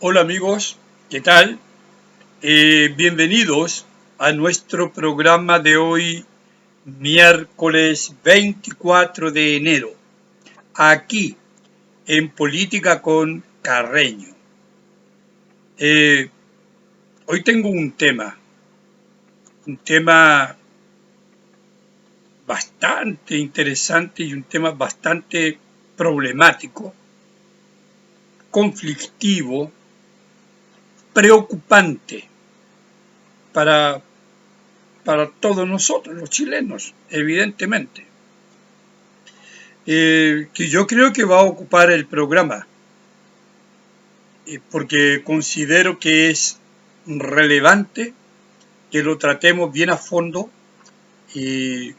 Hola amigos, ¿qué tal? Bienvenidos a nuestro programa de hoy, miércoles 24 de enero, aquí en Política con Carreño. Eh, Hoy tengo un tema bastante interesante y un tema bastante problemático, conflictivo, preocupante para, para todos nosotros, los chilenos, evidentemente. Que yo creo que va a ocupar el programa, porque considero que es relevante que lo tratemos bien a fondo, y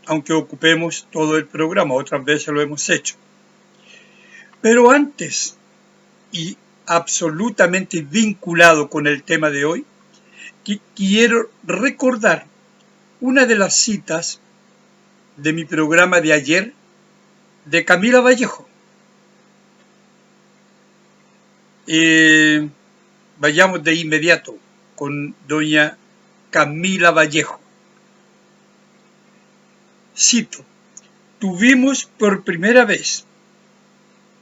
aunque ocupemos todo el programa, otras veces lo hemos hecho. Pero antes, y absolutamente vinculado con el tema de hoy, quiero recordar una de las citas de mi programa de ayer de Camila Vallejo. Vayamos de inmediato con doña Camila Vallejo. Cito: tuvimos por primera vez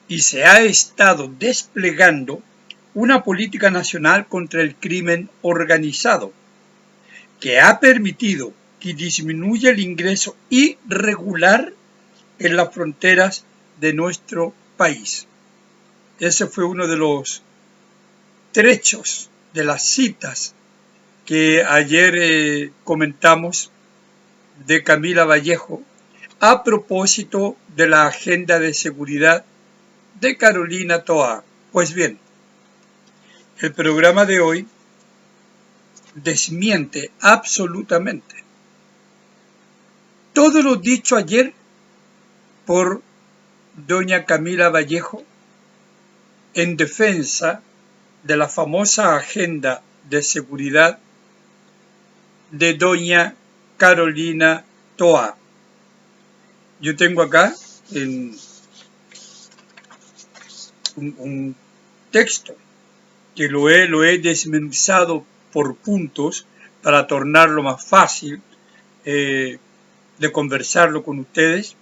y se ha estado desplegando una política nacional contra el crimen organizado que ha permitido que disminuya el ingreso irregular en las fronteras de nuestro país. Ese fue uno de los trechos de las citas que ayer comentamos de Camila Vallejo a propósito de la agenda de seguridad de Carolina Toa. Pues bien, el programa de hoy desmiente absolutamente todo lo dicho ayer por doña Camila Vallejo en defensa de la famosa agenda de seguridad de doña Carolina Toa. Yo tengo acá un texto que lo he desmenuzado por puntos para tornarlo más fácil de conversarlo con ustedes,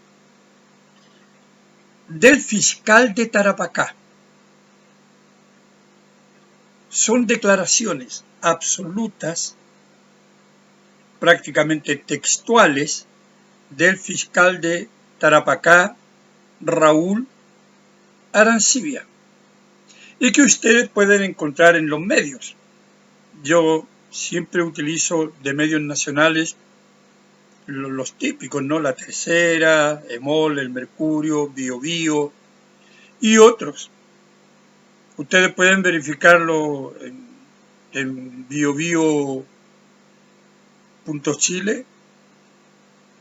del fiscal de Tarapacá. Son declaraciones absolutas, prácticamente textuales, del fiscal de Tarapacá, Raúl Arancibia, y que ustedes pueden encontrar en los medios. Yo siempre utilizo de medios nacionales los típicos, ¿no? La Tercera, EMOL, El Mercurio, Biobío y otros. Ustedes pueden verificarlo en biobío.chile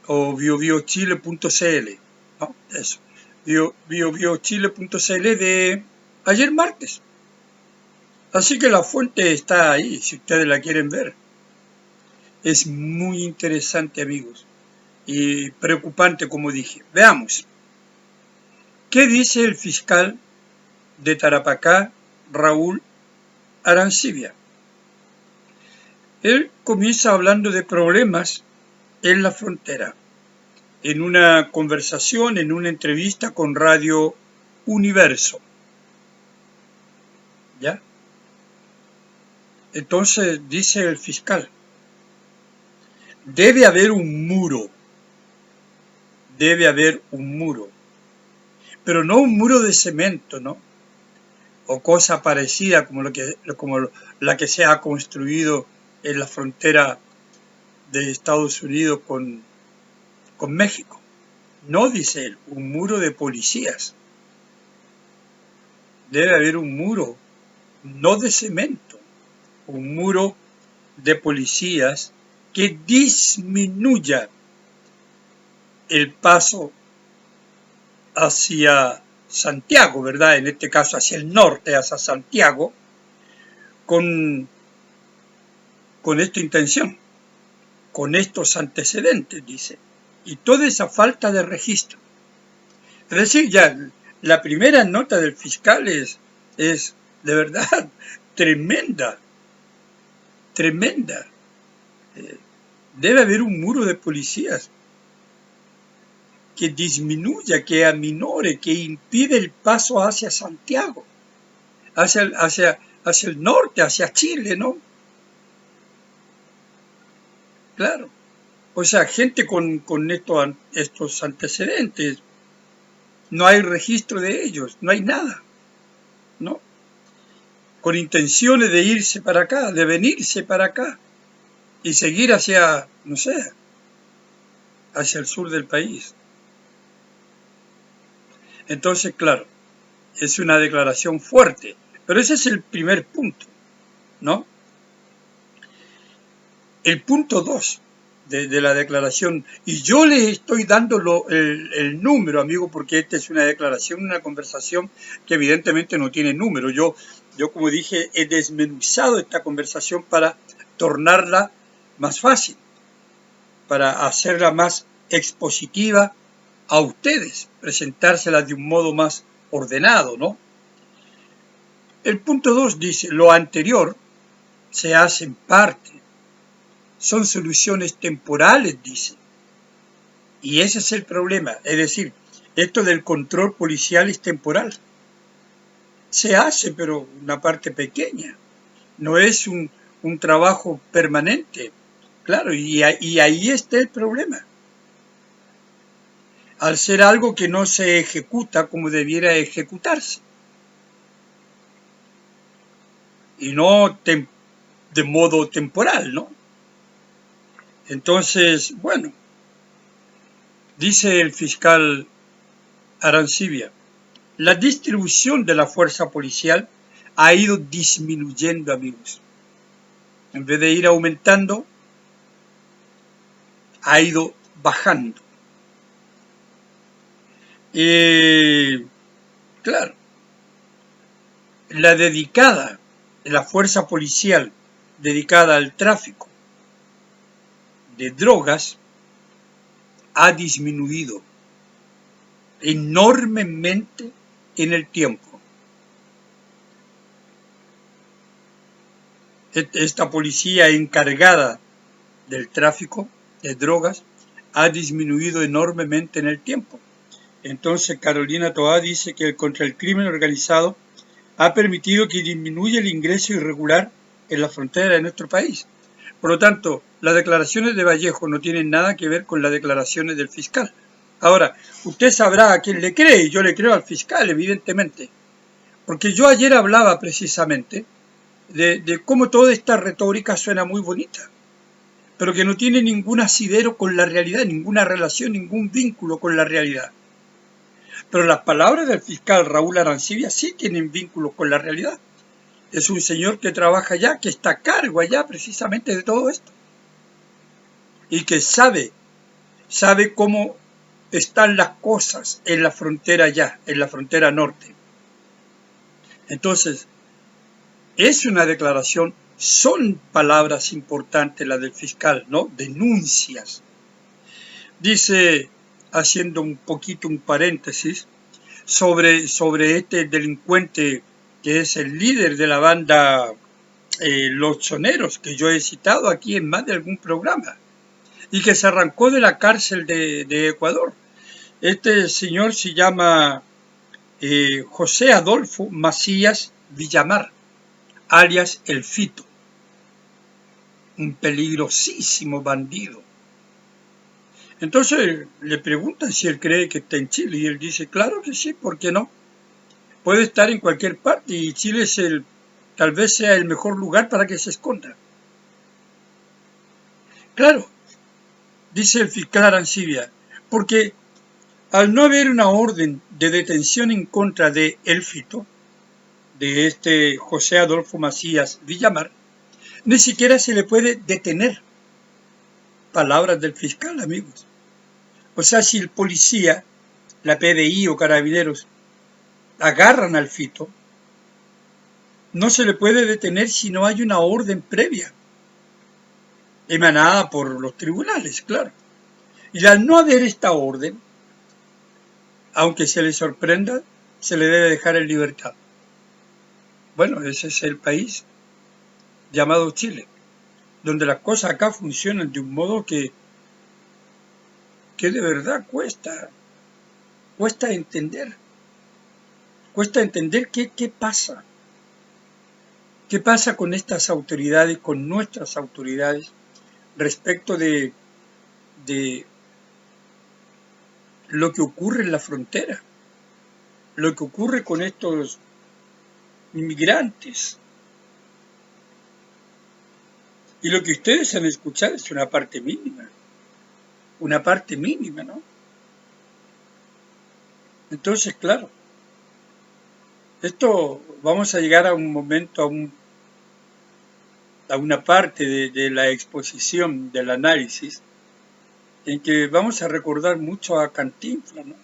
o biobiochile.cl, ¿no? Eso, biobiochile.cl de ayer martes. Así que la fuente está ahí, si ustedes la quieren ver. Es muy interesante, amigos, y preocupante, como dije. Veamos. ¿Qué dice el fiscal de Tarapacá, Raúl Arancibia? Él comienza hablando de problemas en la frontera, en una conversación, en una entrevista con Radio Universo. ¿Ya? Entonces dice el fiscal: debe haber un muro, pero no un muro de cemento, ¿no? O cosa parecida como la que se ha construido en la frontera de Estados Unidos con México. No, dice él, un muro de policías. Debe haber un muro, no de cemento, un muro de policías que disminuya el paso hacia Santiago, ¿verdad? En este caso hacia el norte, hacia Santiago, con esta intención, con estos antecedentes, dice, y toda esa falta de registro. Es decir, ya la primera nota del fiscal es de verdad, tremenda, tremenda. Debe haber un muro de policías que disminuya, que aminore, que impide el paso hacia Santiago, hacia el norte, hacia Chile, ¿no? Claro. O sea, gente con estos antecedentes, no hay registro de ellos, no hay nada, ¿no? Con intenciones de irse para acá, de venirse para acá y seguir hacia, no sé, hacia el sur del país. Entonces, claro, es una declaración fuerte, pero ese es el primer punto, ¿no? El punto 2 de la declaración, y yo le estoy dando el número, amigo, porque esta es una declaración, una conversación que evidentemente no tiene número. Yo, como dije, he desmenuzado esta conversación para tornarla más fácil, para hacerla más expositiva a ustedes, presentársela de un modo más ordenado, ¿no? El punto 2 dice, lo anterior se hace en parte, son soluciones temporales, dice. Y ese es el problema, es decir, esto del control policial es temporal. Se hace, pero una parte pequeña, no es un trabajo permanente, claro, y ahí está el problema. Al ser algo que no se ejecuta como debiera ejecutarse. Y no de modo temporal, ¿no? Entonces, bueno, dice el fiscal Arancibia, la distribución de la fuerza policial ha ido disminuyendo, amigos. En vez de ir aumentando, ha ido bajando. Claro, la fuerza policial dedicada al tráfico de drogas ha disminuido enormemente en el tiempo. Esta policía encargada del tráfico de drogas ha disminuido enormemente en el tiempo. Entonces Carolina Toá dice que contra el crimen organizado ha permitido que disminuya el ingreso irregular en la frontera de nuestro país. Por lo tanto, las declaraciones de Vallejo no tienen nada que ver con las declaraciones del fiscal. Ahora, usted sabrá a quién le cree, y yo le creo al fiscal, evidentemente. Porque yo ayer hablaba precisamente de cómo toda esta retórica suena muy bonita, pero que no tiene ningún asidero con la realidad, ninguna relación, ningún vínculo con la realidad. Pero las palabras del fiscal Raúl Arancibia sí tienen vínculos con la realidad. Es un señor que trabaja allá, que está a cargo allá precisamente de todo esto. Y que sabe cómo están las cosas en la frontera allá, en la frontera norte. Entonces, es una declaración, son palabras importantes las del fiscal, ¿no? Denuncias. Dice, haciendo un poquito un paréntesis, sobre este delincuente que es el líder de la banda Los Choneros, que yo he citado aquí en más de algún programa, y que se arrancó de la cárcel de Ecuador. Este señor se llama José Adolfo Macías Villamar, alias El Fito, un peligrosísimo bandido. Entonces le preguntan si él cree que está en Chile y él dice, claro que sí, ¿por qué no? Puede estar en cualquier parte y Chile tal vez sea el mejor lugar para que se esconda. Claro, dice el fiscal Arancibia, porque al no haber una orden de detención en contra de El Fito, de este José Adolfo Macías Villamar, ni siquiera se le puede detener. Palabras del fiscal, amigos. O sea, si el policía, la PDI o carabineros agarran al Fito, no se le puede detener si no hay una orden previa, emanada por los tribunales, claro. Y al no haber esta orden, aunque se le sorprenda, se le debe dejar en libertad. Bueno, ese es el país llamado Chile, donde las cosas acá funcionan de un modo que de verdad cuesta entender. Cuesta entender qué pasa. ¿Qué pasa con estas autoridades, con nuestras autoridades, respecto de lo que ocurre en la frontera? Lo que ocurre con estos inmigrantes. Y lo que ustedes han escuchado es una parte mínima, ¿no? Entonces, claro, esto vamos a llegar a un momento, a una parte de la exposición, del análisis, en que vamos a recordar mucho a Cantinflas, ¿no?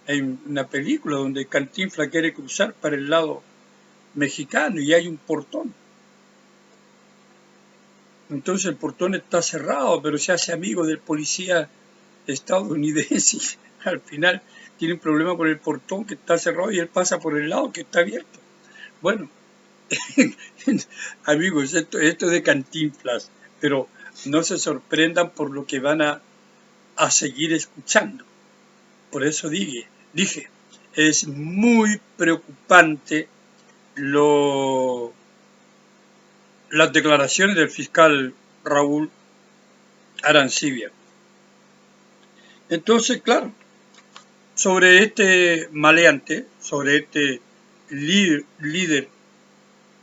Hay una película donde Cantinflas quiere cruzar para el lado mexicano y hay un portón. Entonces el portón está cerrado, pero se hace amigo del policía estadounidense y al final tiene un problema con el portón que está cerrado y él pasa por el lado que está abierto. Bueno, amigos, esto es de Cantinflas, pero no se sorprendan por lo que van a seguir escuchando. Por eso dije, es muy preocupante las declaraciones del fiscal Raúl Arancibia. Entonces, claro, sobre este maleante, sobre este líder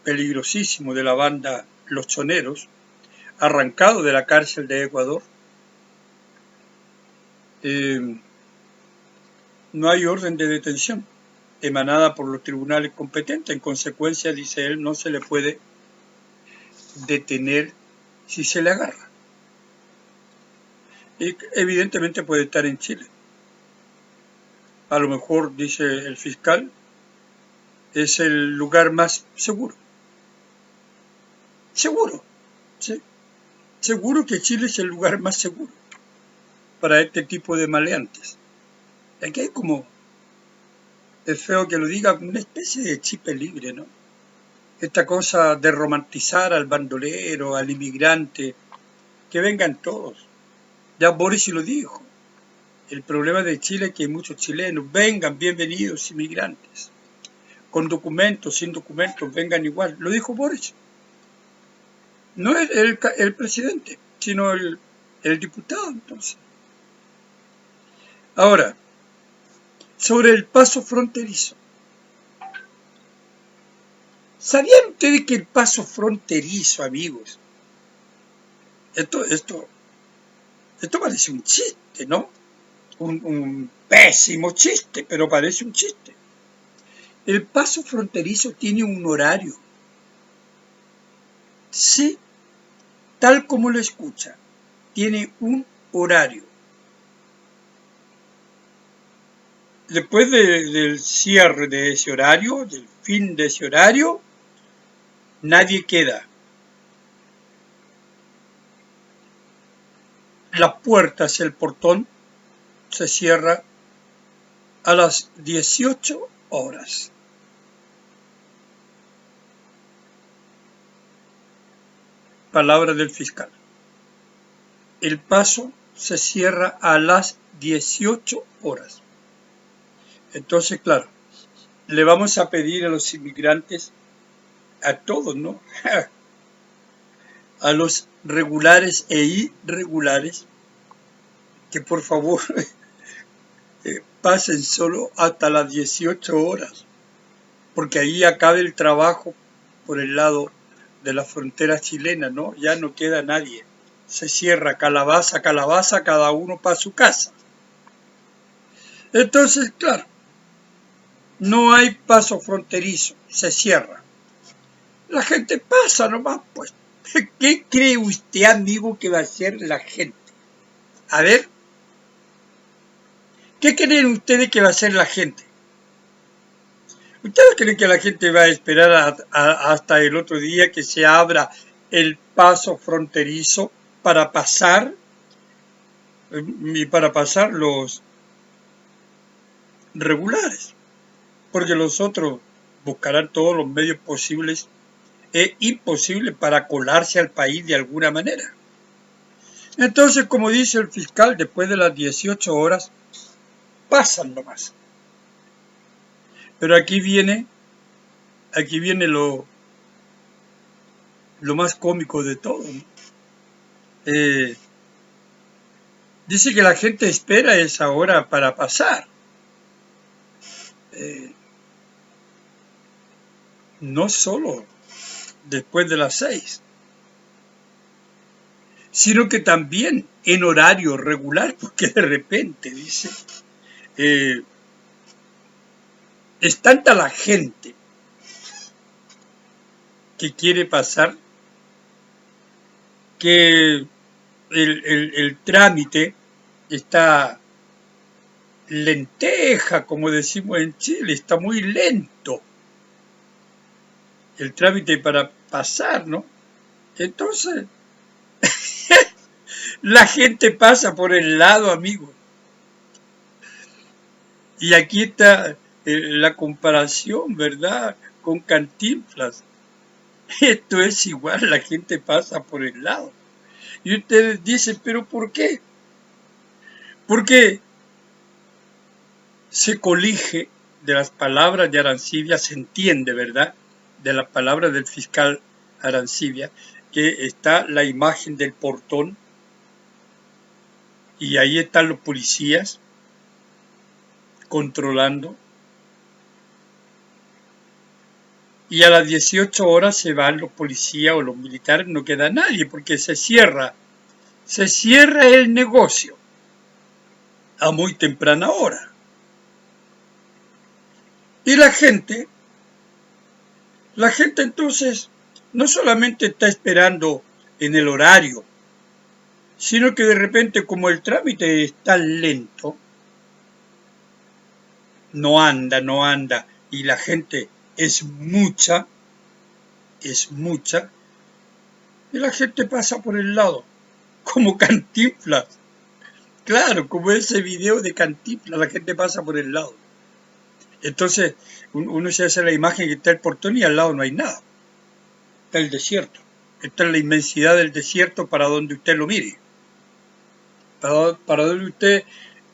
peligrosísimo de la banda Los Choneros, arrancado de la cárcel de Ecuador, no hay orden de detención emanada por los tribunales competentes. En consecuencia, dice él, no se le puede detener si se le agarra. Y evidentemente puede estar en Chile. A lo mejor, dice el fiscal, es el lugar más seguro. Seguro, sí. Seguro que Chile es el lugar más seguro para este tipo de maleantes. Aquí hay como, es feo que lo diga, una especie de chip libre, ¿no? Esta cosa de romantizar al bandolero, al inmigrante, que vengan todos. Ya Boris lo dijo. El problema de Chile es que hay muchos chilenos. Vengan, bienvenidos inmigrantes. Con documentos, sin documentos, vengan igual. Lo dijo Boris. No es el presidente, sino el diputado, entonces. Ahora, sobre el paso fronterizo. ¿Sabían ustedes que el paso fronterizo, amigos? Esto parece un chiste, ¿no? Un pésimo chiste, pero parece un chiste. El paso fronterizo tiene un horario. Sí, tal como lo escucha, tiene un horario. Después del cierre de ese horario, del fin de ese horario, nadie queda. Las puertas, el portón, se cierra a las 18 horas. Palabra del fiscal. El paso se cierra a las 18 horas. Entonces, claro, le vamos a pedir a los inmigrantes, a todos, ¿no? A los regulares e irregulares, que por favor pasen solo hasta las 18 horas, porque ahí acabe el trabajo por el lado de la frontera chilena, ¿no? Ya no queda nadie. Se cierra calabaza, calabaza, cada uno para su casa. Entonces, claro, no hay paso fronterizo, se cierra. La gente pasa nomás, pues. ¿Qué cree usted, amigo, que va a hacer la gente? A ver, ¿qué creen ustedes que va a hacer la gente? ¿Ustedes creen que la gente va a esperar hasta el otro día que se abra el paso fronterizo para pasar los regulares? Porque los otros buscarán todos los medios posibles e imposibles para colarse al país de alguna manera. Entonces, como dice el fiscal, después de las 18 horas, pasan nomás. Pero aquí viene lo más cómico de todo, ¿no? Dice que la gente espera esa hora para pasar. No solo después de las 6, sino que también en horario regular, porque de repente, dice, es tanta la gente que quiere pasar que el trámite está lenteja, como decimos en Chile, está muy lento el trámite para pasar, ¿no? Entonces, la gente pasa por el lado, amigo. Y aquí está la comparación, ¿verdad?, con Cantinflas. Esto es igual, la gente pasa por el lado. Y ustedes dicen, ¿pero por qué? Porque se colige de las palabras de Arancibia, se entiende, ¿verdad?, de las palabras del fiscal Arancibia, que está la imagen del portón y ahí están los policías controlando. Y a las 18 horas se van los policías o los militares, no queda nadie porque se cierra el negocio a muy temprana hora. Y la gente entonces no solamente está esperando en el horario, sino que de repente, como el trámite es tan lento, no anda, y la gente es mucha, y la gente pasa por el lado, como Cantinflas. Claro, como ese video de Cantinflas, la gente pasa por el lado. Entonces, uno se hace la imagen que está el portón y al lado no hay nada. Está el desierto. Está en la inmensidad del desierto para donde usted lo mire. Para donde usted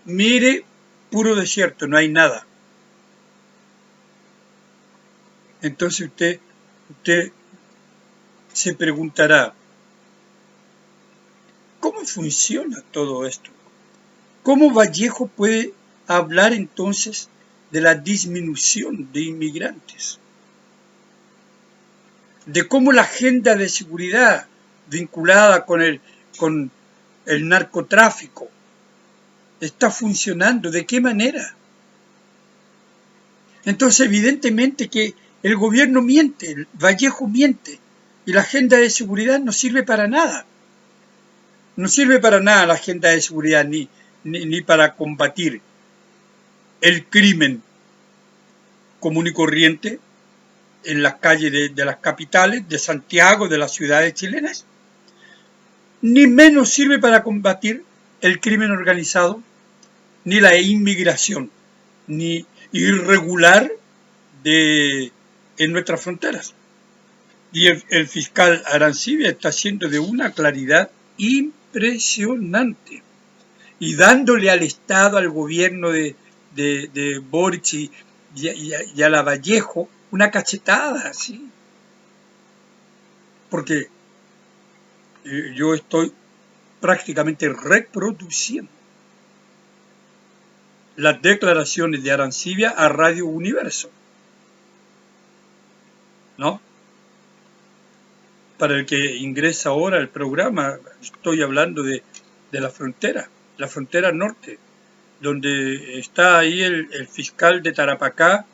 mire, puro desierto, no hay nada. Entonces usted se preguntará, ¿cómo funciona todo esto? ¿Cómo Vallejo puede hablar entonces de la disminución de inmigrantes? De cómo la agenda de seguridad vinculada con el narcotráfico está funcionando, ¿de qué manera? Entonces, evidentemente que el gobierno miente, el Vallejo miente, y la agenda de seguridad no sirve para nada. No sirve para nada la agenda de seguridad, ni para combatir el crimen común y corriente en las calles de las capitales, de Santiago, de las ciudades chilenas, ni menos sirve para combatir el crimen organizado, ni la inmigración, ni irregular en nuestras fronteras. Y el fiscal Arancibia está haciendo de una claridad impresionante y dándole al Estado, al gobierno de Boric y a la Vallejo una cachetada, ¿sí? Porque yo estoy prácticamente reproduciendo las declaraciones de Arancibia a Radio Universo, ¿no? Para el que ingresa ahora al programa, estoy hablando de la frontera norte, donde está ahí el fiscal de Tarapacá,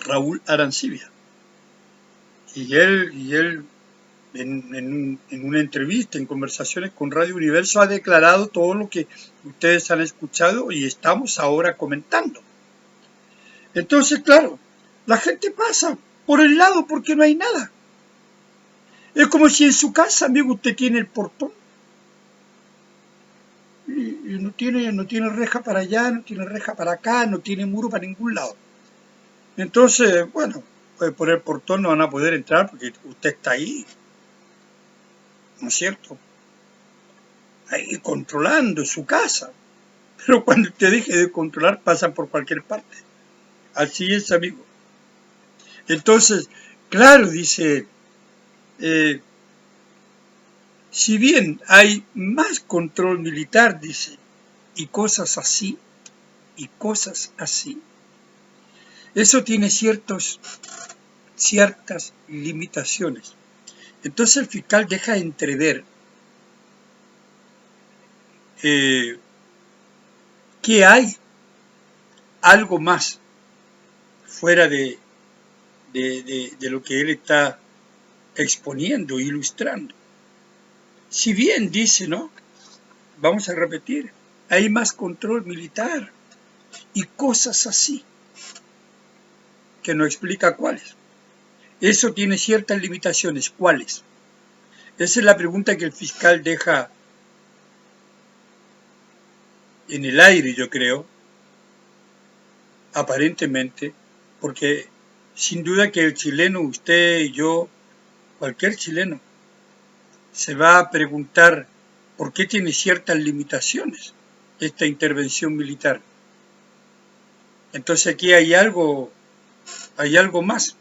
Raúl Arancibia. Y él en una entrevista, en conversaciones con Radio Universo, ha declarado todo lo que ustedes han escuchado y estamos ahora comentando. Entonces, claro, la gente pasa por el lado porque no hay nada. Es como si en su casa, amigo, usted tiene el portón y no tiene reja para allá, no tiene reja para acá, no tiene muro para ningún lado. Entonces, bueno, pues por el portón no van a poder entrar porque usted está ahí, ¿no es cierto? Ahí controlando su casa. Pero cuando usted deje de controlar, pasan por cualquier parte. Así es, amigo. Entonces, claro, dice, eh, si bien hay más control militar, dice, y cosas así, eso tiene ciertas limitaciones. Entonces el fiscal deja entrever que hay algo más fuera de lo que él está exponiendo, ilustrando. Si bien dice, ¿no? Vamos a repetir, hay más control militar y cosas así, que no explica cuáles. Eso tiene ciertas limitaciones, ¿cuáles? Esa es la pregunta que el fiscal deja en el aire, yo creo, aparentemente, porque sin duda que el chileno, usted y yo, cualquier chileno, se va a preguntar por qué tiene ciertas limitaciones esta intervención militar. Entonces aquí hay algo más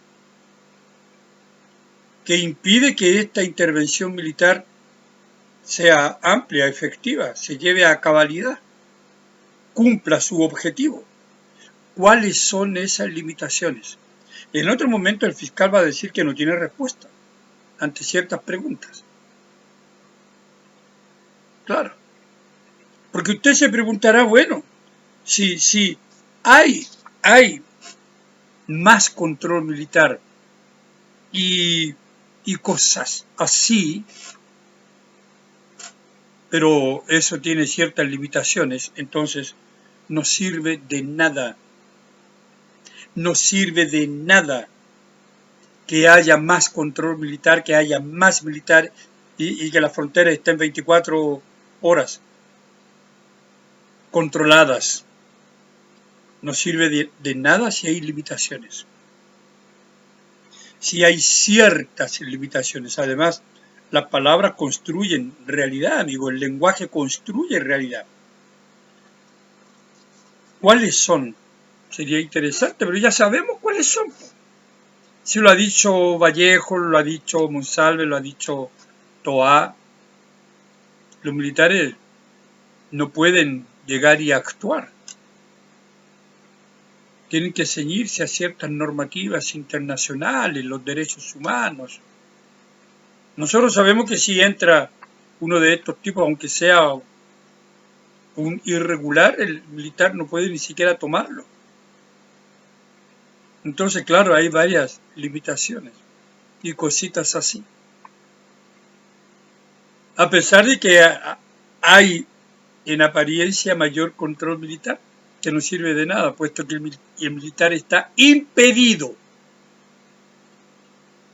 que impide que esta intervención militar sea amplia, efectiva, se lleve a cabalidad, cumpla su objetivo. ¿Cuáles son esas limitaciones? En otro momento el fiscal va a decir que no tiene respuesta ante ciertas preguntas. Claro. Porque usted se preguntará, bueno, si hay más control militar y cosas así, pero eso tiene ciertas limitaciones, entonces no sirve de nada. No sirve de nada que haya más control militar, que haya más militar y que las fronteras estén 24 horas controladas. No sirve de nada si hay limitaciones. Si hay ciertas limitaciones. Además, las palabras construyen realidad, amigo. El lenguaje construye realidad. ¿Cuáles son? Sería interesante, pero ya sabemos cuáles son. Si lo ha dicho Vallejo, lo ha dicho Monsalve, lo ha dicho Toá. Los militares no pueden llegar y actuar. Tienen que ceñirse a ciertas normativas internacionales, los derechos humanos. Nosotros sabemos que si entra uno de estos tipos, aunque sea un irregular, el militar no puede ni siquiera tomarlo. Entonces, claro, hay varias limitaciones y cositas así. A pesar de que hay en apariencia mayor control militar, que no sirve de nada, puesto que el militar está impedido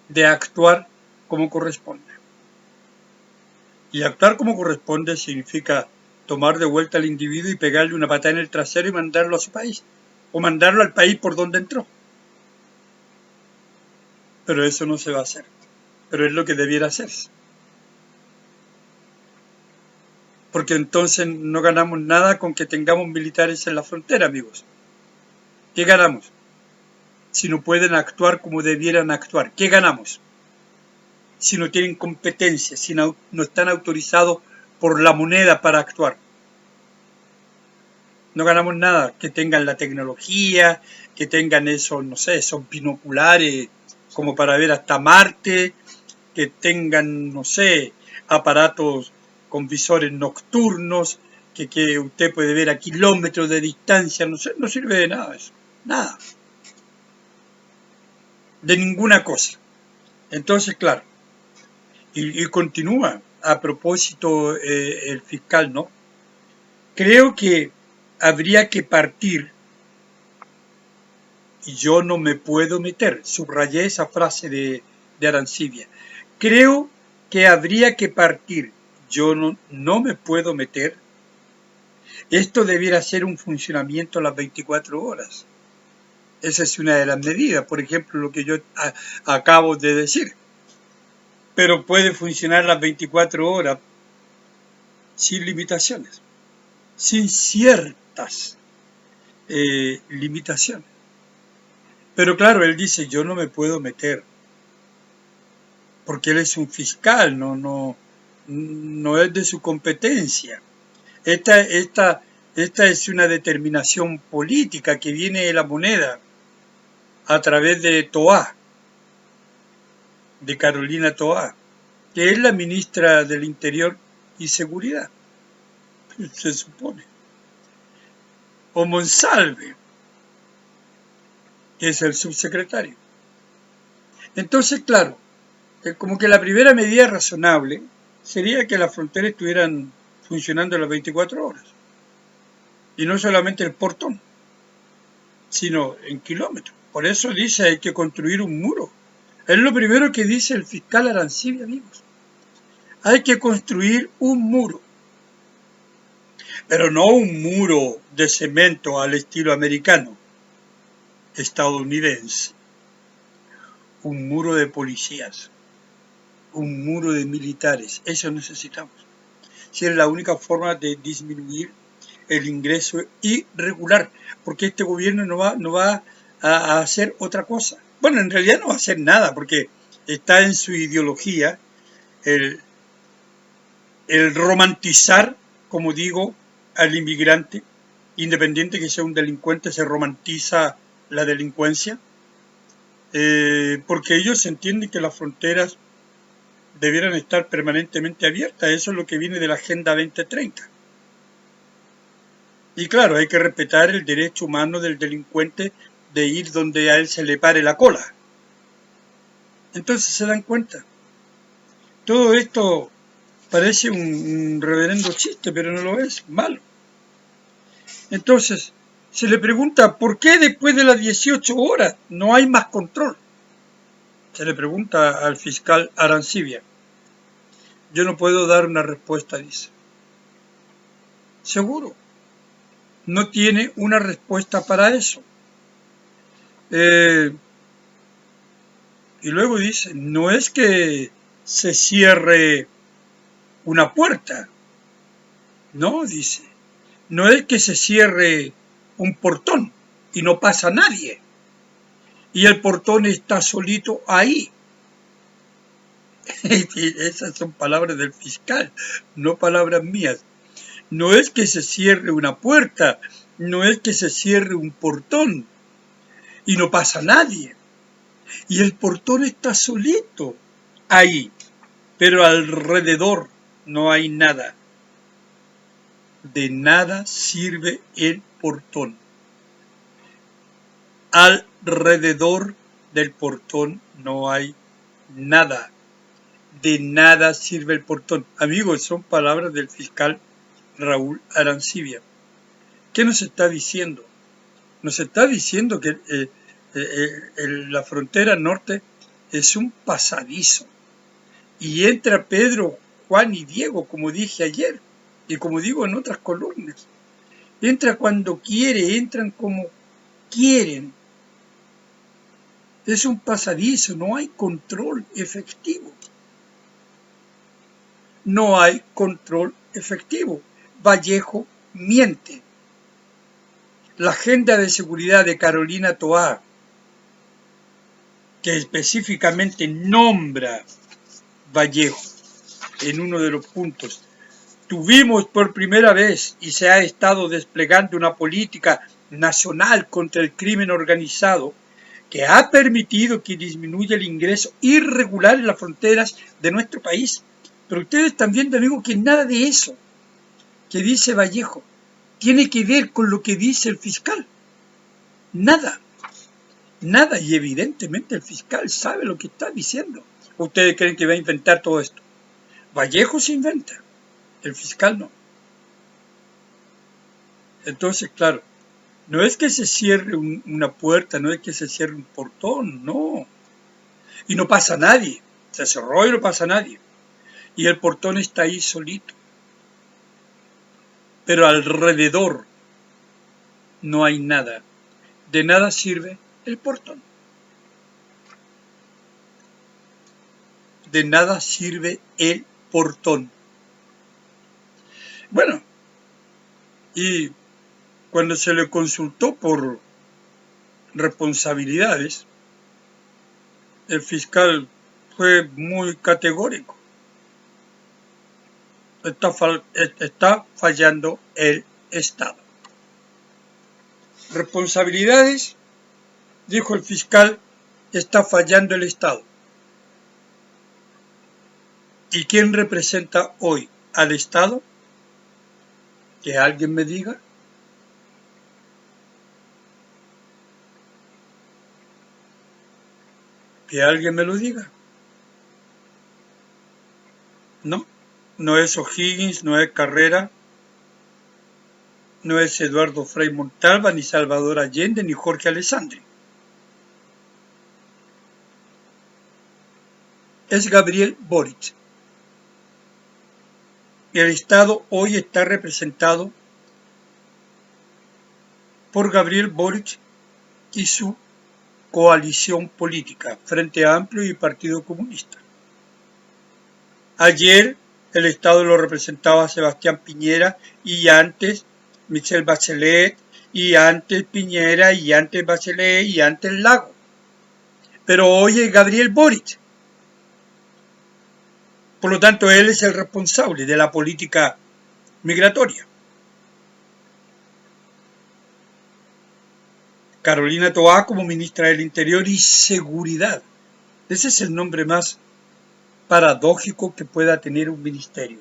de actuar como corresponde. Y actuar como corresponde significa tomar de vuelta al individuo y pegarle una patada en el trasero y mandarlo a su país, o mandarlo al país por donde entró. Pero eso no se va a hacer. Pero es lo que debiera hacerse. Porque entonces no ganamos nada con que tengamos militares en la frontera, amigos. ¿Qué ganamos? Si no pueden actuar como debieran actuar. ¿Qué ganamos? Si no tienen competencia, si no están autorizados por la moneda para actuar. No ganamos nada. Que tengan la tecnología, que tengan esos, no sé, esos binoculares como para ver hasta Marte, que tengan, no sé, aparatos con visores nocturnos, que usted puede ver a kilómetros de distancia, no sé, no sirve de nada eso. Nada. De ninguna cosa. Entonces, claro, y continúa a propósito el fiscal, ¿no? Creo que habría que partir, y yo no me puedo meter, subrayé esa frase de Arancibia, creo que habría que partir, yo no me puedo meter, esto debiera ser un funcionamiento a las 24 horas. Esa es una de las medidas, por ejemplo, lo que yo acabo de decir. Pero puede funcionar las 24 horas sin limitaciones, sin ciertas limitaciones. Pero claro, él dice, yo no me puedo meter, porque él es un fiscal, no es de su competencia. Esta es una determinación política que viene de la moneda a través de Toá, de Carolina Toá, que es la ministra del Interior y Seguridad, se supone. O Monsalve, que es el subsecretario. Entonces, claro, como que la primera medida razonable sería que las fronteras estuvieran funcionando las 24 horas. Y no solamente el portón, sino en kilómetros. Por eso dice hay que construir un muro. Es lo primero que dice el fiscal Arancibia, amigos. Hay que construir un muro. Pero no un muro de cemento al estilo americano, estadounidense. Un muro de policías. Un muro de militares. Eso necesitamos. Si es la única forma de disminuir el ingreso irregular, porque este gobierno no va a hacer otra cosa. Bueno, en realidad no va a hacer nada, porque está en su ideología el romantizar, como digo, al inmigrante, independiente que sea un delincuente, se romantiza la delincuencia, porque ellos entienden que las fronteras debieran estar permanentemente abiertas. Eso es lo que viene de la Agenda 2030. Y claro, hay que respetar el derecho humano del delincuente de ir donde a él se le pare la cola. Entonces se dan cuenta. Todo esto parece un reverendo chiste, pero no lo es, malo. Entonces, se le pregunta, ¿por qué después de las 18 horas no hay más control? Se le pregunta al fiscal Arancibia. Yo no puedo dar una respuesta, dice. Seguro. No tiene una respuesta para eso. Y luego dice, no es que se cierre una puerta, no, dice, no es que se cierre un portón y no pasa nadie, y el portón está solito ahí. Esas son palabras del fiscal, no palabras mías. No es que se cierre una puerta, no es que se cierre un portón y no pasa nadie, y el portón está solito ahí, pero alrededor no hay nada. De nada sirve el portón. Alrededor del portón no hay nada. De nada sirve el portón. Amigos, son palabras del fiscal Raúl Arancibia. ¿Qué nos está diciendo? Nos está diciendo que la frontera norte es un pasadizo. Y entra Pedro, Juan y Diego, como dije ayer, y como digo en otras columnas. Entra cuando quiere, entran como quieren. Es un pasadizo, no hay control efectivo. No hay control efectivo. Vallejo miente. La agenda de seguridad de Carolina Toá, que específicamente nombra Vallejo en uno de los puntos, tuvimos por primera vez y se ha estado desplegando una política nacional contra el crimen organizado que ha permitido que disminuya el ingreso irregular en las fronteras de nuestro país. Pero ustedes están viendo, amigos, que nada de eso que dice Vallejo tiene que ver con lo que dice el fiscal. Nada. Nada. Y evidentemente el fiscal sabe lo que está diciendo. ¿Ustedes creen que va a inventar todo esto? Vallejo se inventa. El fiscal no. Entonces, claro, no es que se cierre una puerta, no es que se cierre un portón, no. Y no pasa nadie. Se cerró y no pasa nadie. Y el portón está ahí solito. Pero alrededor no hay nada. De nada sirve el portón. De nada sirve el portón. Bueno, y cuando se le consultó por responsabilidades, el fiscal fue muy categórico. Está fallando el Estado. Responsabilidades, dijo el fiscal, está fallando el Estado. ¿Y quién representa hoy al Estado? Que alguien me diga. Que alguien me lo diga. No es O'Higgins, no es Carrera, no es Eduardo Frei Montalva, ni Salvador Allende, ni Jorge Alessandri. Es Gabriel Boric. El Estado hoy está representado por Gabriel Boric y su coalición política, Frente Amplio y Partido Comunista. Ayer el Estado lo representaba Sebastián Piñera y antes Michelle Bachelet y antes Piñera y antes Bachelet y antes Lago. Pero hoy es Gabriel Boric. Por lo tanto, él es el responsable de la política migratoria. Carolina Toá como ministra del Interior y Seguridad. Ese es el nombre más paradójico que pueda tener un ministerio.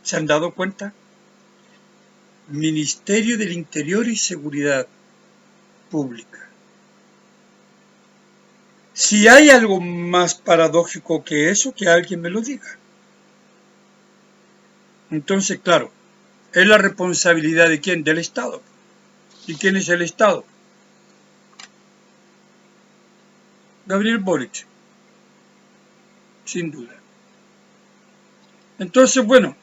¿Se han dado cuenta? Ministerio del Interior y Seguridad Pública. Si hay algo más paradójico que eso, que alguien me lo diga. Entonces, claro, ¿es la responsabilidad de quién? Del Estado. ¿Y quién es el Estado? Gabriel Boric. Sin duda. Entonces, bueno,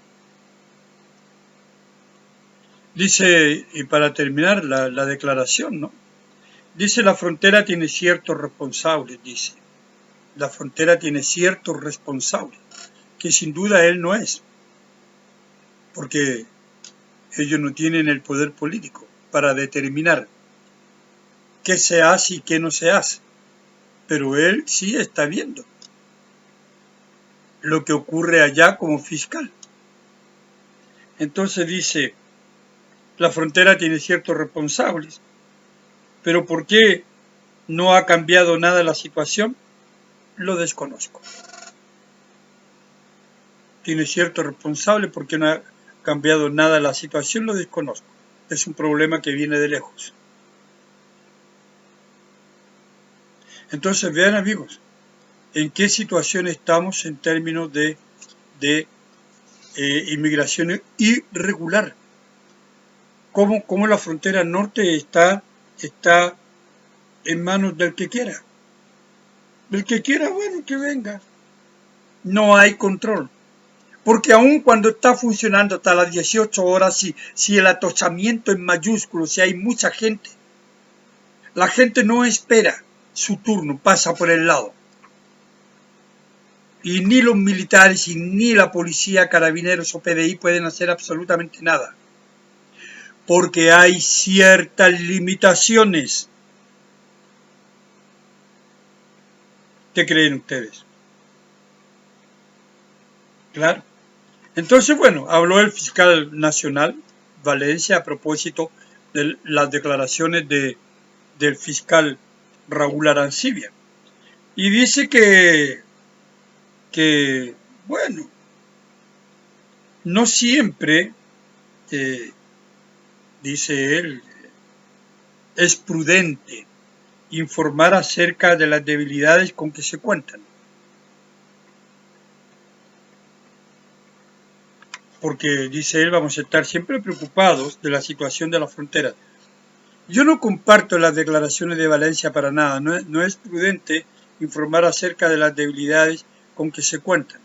dice, y para terminar la declaración, ¿no? Dice, la frontera tiene ciertos responsables, dice. La frontera tiene ciertos responsables, que sin duda él no es, porque ellos no tienen el poder político para determinar qué se hace y qué no se hace. Pero él sí está viendo lo que ocurre allá como fiscal. Entonces dice, la frontera tiene ciertos responsables, pero ¿por qué no ha cambiado nada la situación? Lo desconozco. Tiene ciertos responsables, ¿por qué no ha cambiado nada la situación? Lo desconozco. Es un problema que viene de lejos. Entonces vean, amigos, en qué situación estamos en términos de inmigración irregular. Cómo la frontera norte está en manos del que quiera. El que quiera, bueno, que venga. No hay control. Porque aun cuando está funcionando hasta las 18 horas, si el atochamiento es mayúsculo, si hay mucha gente, la gente no espera su turno, pasa por el lado. Y ni los militares, y ni la policía, carabineros o PDI pueden hacer absolutamente nada. Porque hay ciertas limitaciones. ¿Qué creen ustedes? Claro. Entonces, bueno, habló el fiscal nacional, Valencia, a propósito de las declaraciones del fiscal Raúl Arancibia. Y dice que bueno, no siempre, dice él, es prudente informar acerca de las debilidades con que se cuentan. Porque, dice él, vamos a estar siempre preocupados de la situación de la frontera. Yo no comparto las declaraciones de Valencia para nada. No es prudente informar acerca de las debilidades con que se cuentan.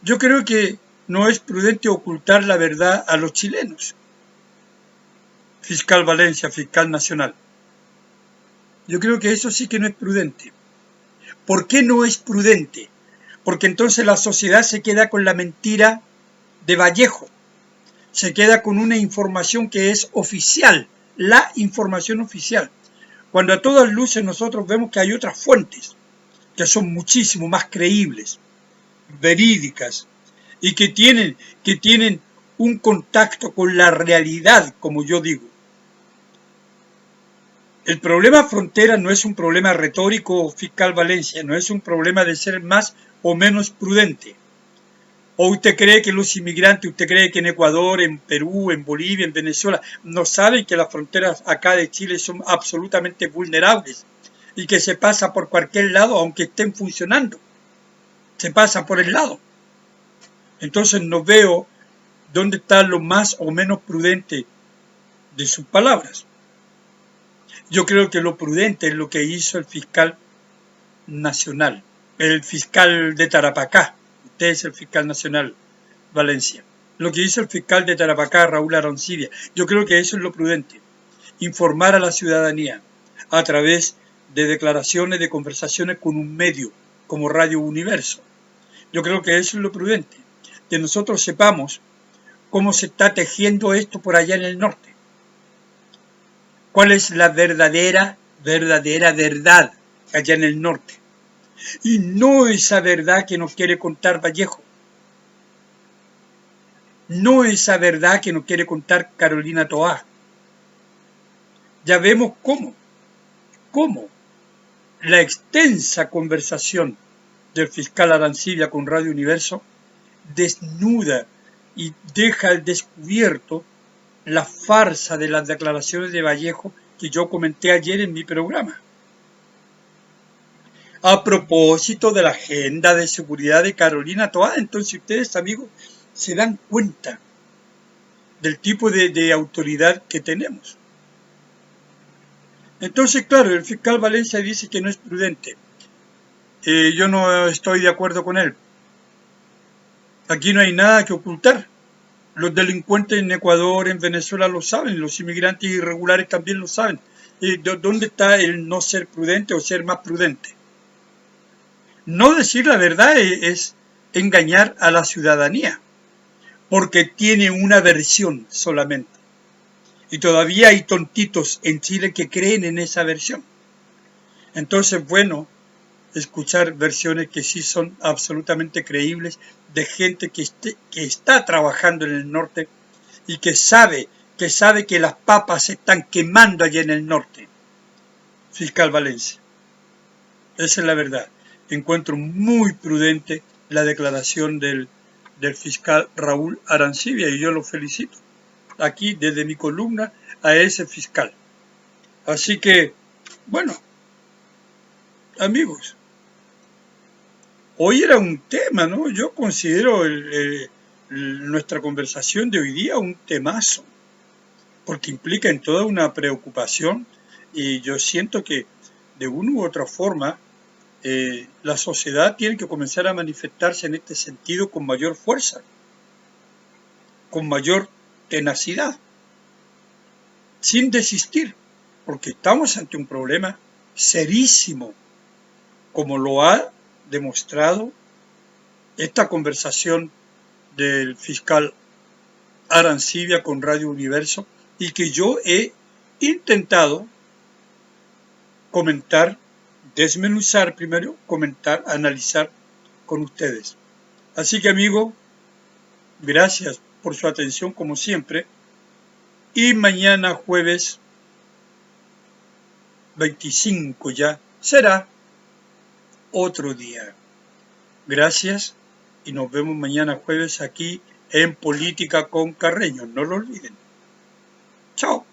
Yo creo que no es prudente ocultar la verdad a los chilenos. Fiscal Valencia, fiscal nacional. Yo creo que eso sí que no es prudente. ¿Por qué no es prudente? Porque entonces la sociedad se queda con la mentira de Vallejo, se queda con una información que es oficial, la información oficial. Cuando a todas luces nosotros vemos que hay otras fuentes que son muchísimo más creíbles, verídicas, y que tienen un contacto con la realidad, como yo digo. El problema frontera no es un problema retórico, fiscal Valencia, no es un problema de ser más o menos prudente. ¿O usted cree que los inmigrantes, usted cree que en Ecuador, en Perú, en Bolivia, en Venezuela, no saben que las fronteras acá de Chile son absolutamente vulnerables y que se pasa por cualquier lado aunque estén funcionando? Se pasa por el lado. Entonces no veo dónde está lo más o menos prudente de sus palabras. Yo creo que lo prudente es lo que hizo el fiscal nacional, el fiscal de Tarapacá. Usted es el fiscal nacional, Valencia. Lo que hizo el fiscal de Tarapacá, Raúl Arancibia. Yo creo que eso es lo prudente. Informar a la ciudadanía a través de declaraciones, de conversaciones con un medio como Radio Universo. Yo creo que eso es lo prudente. Que nosotros sepamos cómo se está tejiendo esto por allá en el norte. ¿Cuál es la verdadera verdad allá en el norte? Y no esa verdad que nos quiere contar Vallejo. No esa verdad que nos quiere contar Carolina Toá. Ya vemos cómo la extensa conversación del fiscal Arancibia con Radio Universo desnuda y deja al descubierto la farsa de las declaraciones de Vallejo que yo comenté ayer en mi programa. A propósito de la agenda de seguridad de Carolina Toá, entonces ustedes, amigos, se dan cuenta del tipo de autoridad que tenemos. Entonces, claro, el fiscal Valencia dice que no es prudente. Yo no estoy de acuerdo con él. Aquí no hay nada que ocultar. Los delincuentes en Ecuador, en Venezuela lo saben, los inmigrantes irregulares también lo saben. ¿Dónde está el no ser prudente o ser más prudente? No decir la verdad es engañar a la ciudadanía, porque tiene una versión solamente. Y todavía hay tontitos en Chile que creen en esa versión. Entonces, bueno, escuchar versiones que sí son absolutamente creíbles de gente que está trabajando en el norte y que sabe que las papas se están quemando allá en el norte. Fiscal Valencia. Esa es la verdad. Encuentro muy prudente la declaración del fiscal Raúl Arancibia y yo lo felicito aquí desde mi columna a ese fiscal. Así que, bueno, amigos, hoy era un tema, ¿no? Yo considero nuestra conversación de hoy día un temazo, porque implica en toda una preocupación y yo siento que de una u otra forma la sociedad tiene que comenzar a manifestarse en este sentido con mayor fuerza, con mayor tenacidad, sin desistir, porque estamos ante un problema serísimo, como lo ha demostrado esta conversación del fiscal Arancibia con Radio Universo y que yo he intentado comentar, desmenuzar primero, comentar, analizar con ustedes. Así que, amigo, gracias por su atención como siempre y mañana jueves 25 ya será otro día. Gracias y nos vemos mañana jueves aquí en Política con Carreño. No lo olviden. Chao.